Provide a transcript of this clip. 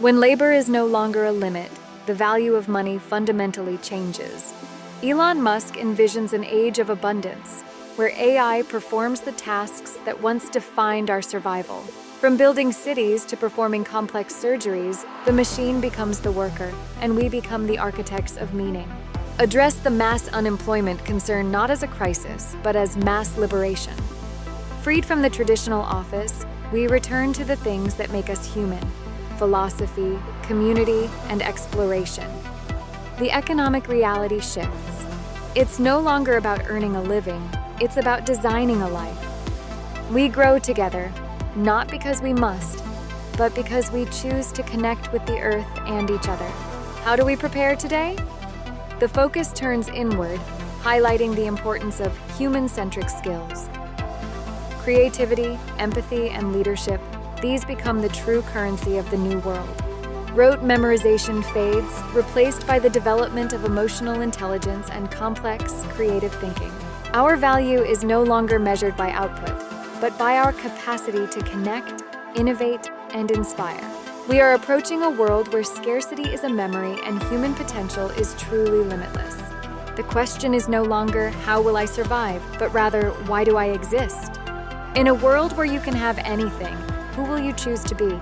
When labor is no longer a limit, the value of money fundamentally changes. Elon Musk envisions an age of abundance, where AI performs the tasks that once defined our survival. From building cities to performing complex surgeries, the machine becomes the worker, and we become the architects of meaning. Address the mass unemployment concern not as a crisis, but as mass liberation. Freed from the traditional office, we return to the things that make us human: philosophy, community, and exploration. The economic reality shifts. It's no longer about earning a living, it's about designing a life. We grow together, not because we must, but because we choose to connect with the earth and each other. How do we prepare today? The focus turns inward, highlighting the importance of human-centric skills. Creativity, empathy, and leadership, these become the true currency of the new world. Rote memorization fades, replaced by the development of emotional intelligence and complex, creative thinking. Our value is no longer measured by output, but by our capacity to connect, innovate, and inspire. We are approaching a world where scarcity is a memory and human potential is truly limitless. The question is no longer, how will I survive, but rather, why do I exist? In a world where you can have anything, who will you choose to be?